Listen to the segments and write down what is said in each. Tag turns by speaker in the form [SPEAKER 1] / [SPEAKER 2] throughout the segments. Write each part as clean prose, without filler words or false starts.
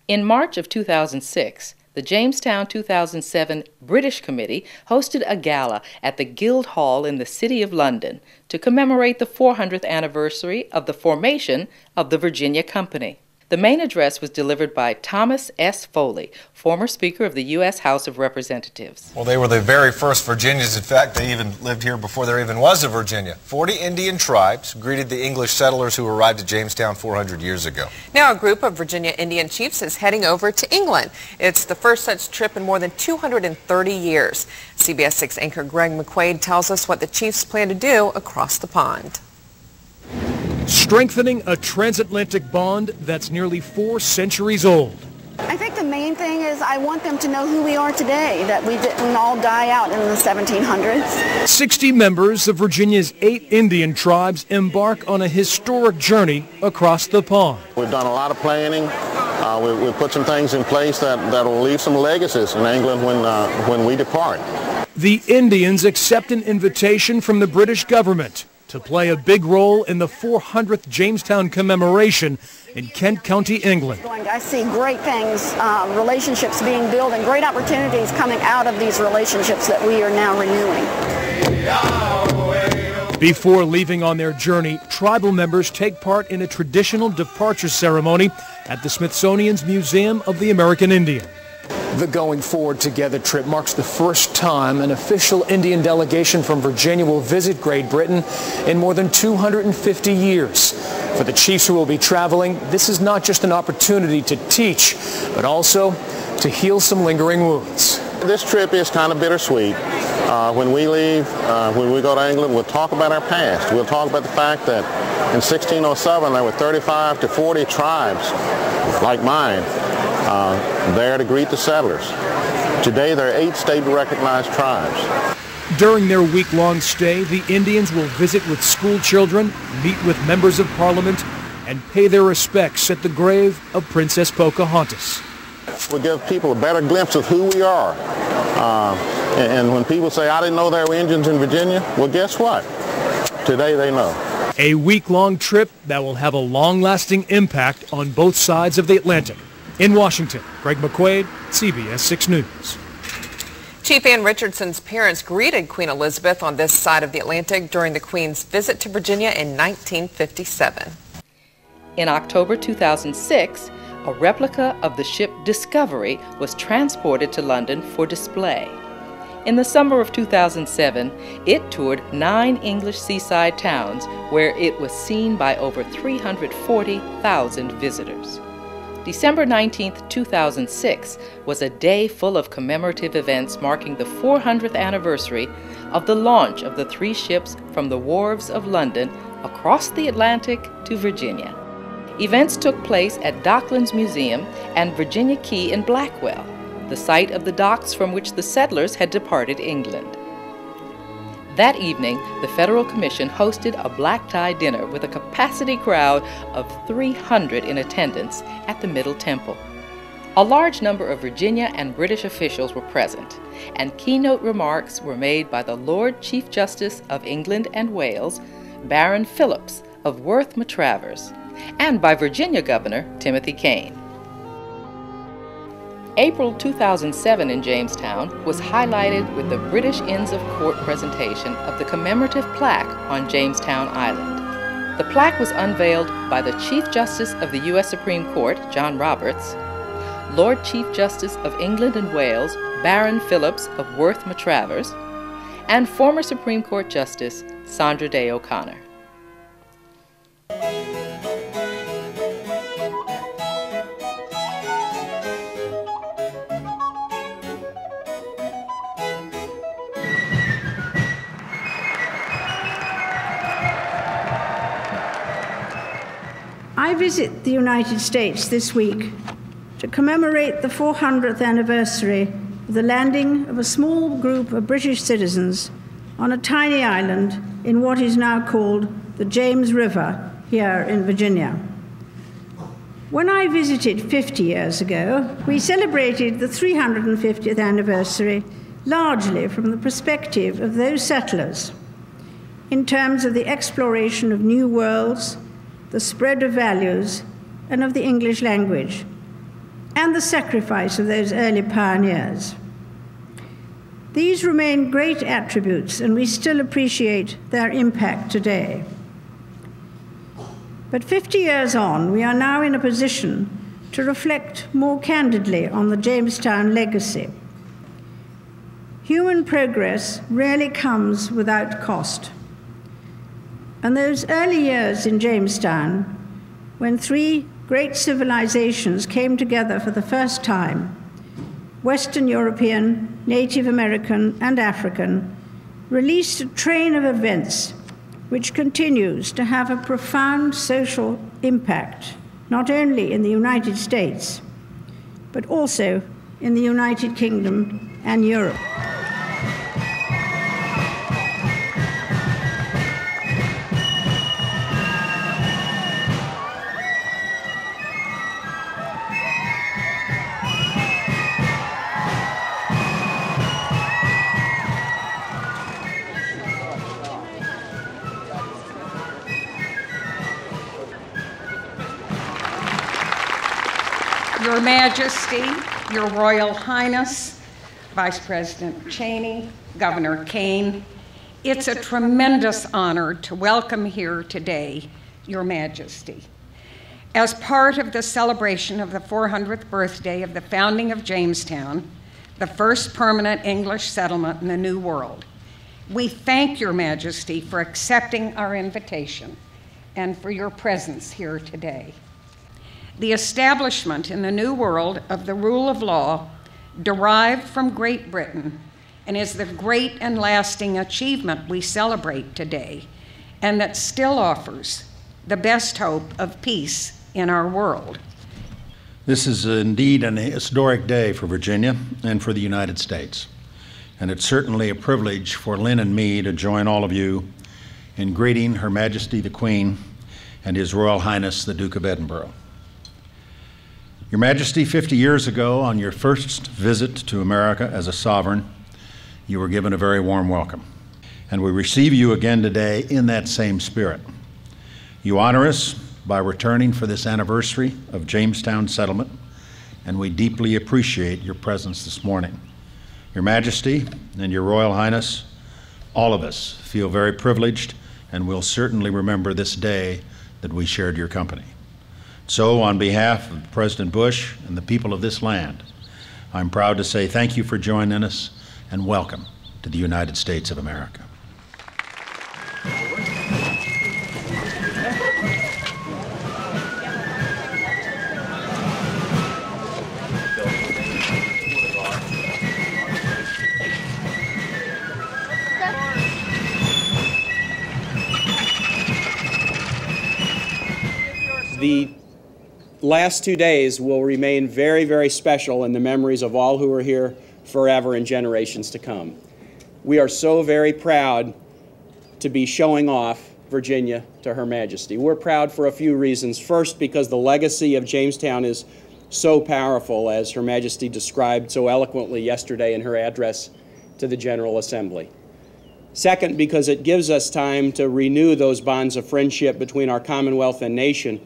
[SPEAKER 1] In March of 2006, the Jamestown 2007 British Committee hosted a gala at the Guildhall in the City of London to commemorate the 400th anniversary of the formation of the Virginia Company. The main address was delivered by Thomas S. Foley, former Speaker of the U.S. House of Representatives.
[SPEAKER 2] Well, they were the very first Virginians. In fact, they even lived here before there even was a Virginia. 40 Indian tribes greeted the English settlers who arrived at Jamestown 400 years ago.
[SPEAKER 3] Now a group of Virginia Indian chiefs is heading over to England. It's the first such trip in more than 230 years. CBS 6 anchor Greg McQuaid tells us what the chiefs plan to do across the pond.
[SPEAKER 4] Strengthening a transatlantic bond that's nearly 4 centuries old.
[SPEAKER 5] I think the main thing is I want them to know who we are today, that we didn't all die out in the 1700s.
[SPEAKER 4] 60 members of Virginia's 8 Indian tribes embark on a historic journey across the pond.
[SPEAKER 6] We've done a lot of planning. We've put some things in place that will leave some legacies in England when we depart.
[SPEAKER 4] The Indians accept an invitation from the British government to play a big role in the 400th Jamestown Commemoration in Kent County, England.
[SPEAKER 5] I see great things, relationships being built and great opportunities coming out of these relationships that we are now renewing.
[SPEAKER 4] Before leaving on their journey, tribal members take part in a traditional departure ceremony at the Smithsonian's Museum of the American Indian. The Going Forward Together trip marks the first time an official Indian delegation from Virginia will visit Great Britain in more than 250 years. For the chiefs who will be traveling, this is not just an opportunity to teach, but also to heal some lingering wounds.
[SPEAKER 6] This trip is kind of bittersweet. When we leave, when we go to England, we'll talk about our past. We'll talk about the fact that in 1607 there were 35 to 40 tribes like mine there to greet the settlers. Today there are 8 state-recognized tribes.
[SPEAKER 4] During their week-long stay, the Indians will visit with school children, meet with members of Parliament, and pay their respects at the grave of Princess Pocahontas.
[SPEAKER 6] We'll give people a better glimpse of who we are. And when people say, I didn't know there were Indians in Virginia, well, guess what? Today they know.
[SPEAKER 4] A week-long trip that will have a long-lasting impact on both sides of the Atlantic. In Washington, Greg McQuaid, CBS 6 News.
[SPEAKER 3] Chief Ann Richardson's parents greeted Queen Elizabeth on this side of the Atlantic during the Queen's visit to Virginia in 1957.
[SPEAKER 1] In October 2006, a replica of the ship Discovery was transported to London for display. In the summer of 2007, it toured 9 English seaside towns where it was seen by over 340,000 visitors. December 19, 2006 was a day full of commemorative events marking the 400th anniversary of the launch of the 3 ships from the wharves of London across the Atlantic to Virginia. Events took place at Docklands Museum and Virginia Quay in Blackwell, the site of the docks from which the settlers had departed England. That evening, the Federal Commission hosted a black-tie dinner with a capacity crowd of 300 in attendance at the Middle Temple. A large number of Virginia and British officials were present, and keynote remarks were made by the Lord Chief Justice of England and Wales, Baron Phillips of Worth Matravers, and by Virginia Governor Timothy Kane. April 2007 in Jamestown was highlighted with the British Inns of Court presentation of the commemorative plaque on Jamestown Island. The plaque was unveiled by the Chief Justice of the U.S. Supreme Court, John Roberts, Lord Chief Justice of England and Wales, Baron Phillips of Worth Matravers, and former Supreme Court Justice Sandra Day O'Connor.
[SPEAKER 7] I visit the United States this week to commemorate the 400th anniversary of the landing of a small group of British citizens on a tiny island in what is now called the James River here in Virginia. When I visited 50 years ago, we celebrated the 350th anniversary largely from the perspective of those settlers, in terms of the exploration of new worlds, the spread of values, and of the English language, and the sacrifice of those early pioneers. These remain great attributes, and we still appreciate their impact today. But 50 years on, we are now in a position to reflect more candidly on the Jamestown legacy. Human progress rarely comes without cost. And those early years in Jamestown, when three great civilizations came together for the first time, Western European, Native American, and African, released a train of events which continues to have a profound social impact, not only in the United States, but also in the United Kingdom and Europe.
[SPEAKER 8] Your Majesty, Your Royal Highness, Vice President Cheney, Governor Kane, it's a tremendous honor to welcome here today Your Majesty. As part of the celebration of the 400th birthday of the founding of Jamestown, the first permanent English settlement in the New World, we thank Your Majesty for accepting our invitation and for your presence here today. The establishment in the New World of the rule of law derived from Great Britain and is the great and lasting achievement we celebrate today, and that still offers the best hope of peace in our world.
[SPEAKER 9] This is indeed an historic day for Virginia and for the United States, and it's certainly a privilege for Lynn and me to join all of you in greeting Her Majesty the Queen and His Royal Highness the Duke of Edinburgh. Your Majesty, 50 years ago, on your first visit to America as a sovereign, you were given a very warm welcome. And we receive you again today in that same spirit. You honor us by returning for this anniversary of Jamestown settlement, and we deeply appreciate your presence this morning. Your Majesty and Your Royal Highness, all of us feel very privileged and will certainly remember this day that we shared your company. So, on behalf of President Bush and the people of this land, I'm proud to say thank you for joining us and welcome to the United States of America.
[SPEAKER 10] The last 2 days will remain very, very special in the memories of all who are here forever and generations to come. We are so very proud to be showing off Virginia to Her Majesty. We're proud for a few reasons. First, because the legacy of Jamestown is so powerful, as Her Majesty described so eloquently yesterday in her address to the General Assembly. Second, because it gives us time to renew those bonds of friendship between our Commonwealth and nation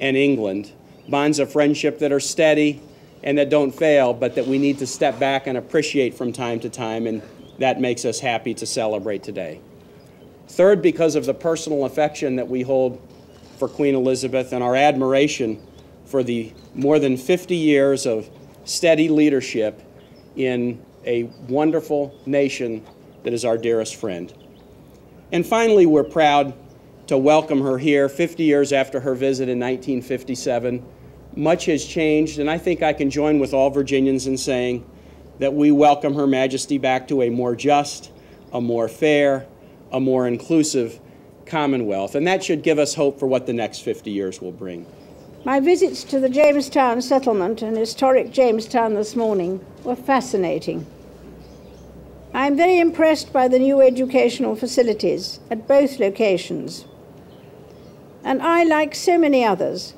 [SPEAKER 10] and England. Bonds of friendship that are steady and that don't fail, but that we need to step back and appreciate from time to time, and that makes us happy to celebrate today. Third, because of the personal affection that we hold for Queen Elizabeth and our admiration for the more than 50 years of steady leadership in a wonderful nation that is our dearest friend. And finally, we're proud to welcome her here 50 years after her visit in 1957. Much has changed, and I think I can join with all Virginians in saying that we welcome Her Majesty back to a more just, a more fair, a more inclusive Commonwealth, and that should give us hope for what the next 50 years will bring.
[SPEAKER 7] My visits to the Jamestown settlement and historic Jamestown this morning were fascinating. I am very impressed by the new educational facilities at both locations. And I, like so many others,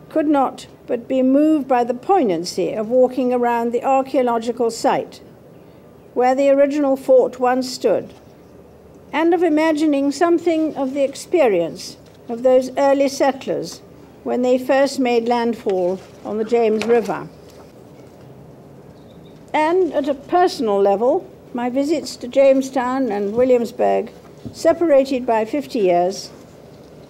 [SPEAKER 7] could not but be moved by the poignancy of walking around the archaeological site where the original fort once stood, and of imagining something of the experience of those early settlers when they first made landfall on the James River. And at a personal level, my visits to Jamestown and Williamsburg, separated by 50 years,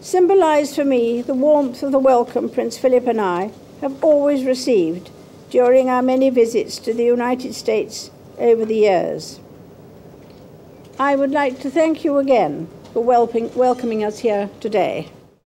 [SPEAKER 7] symbolized for me the warmth of the welcome Prince Philip and I have always received during our many visits to the United States over the years. I would like to thank you again for welcoming us here today.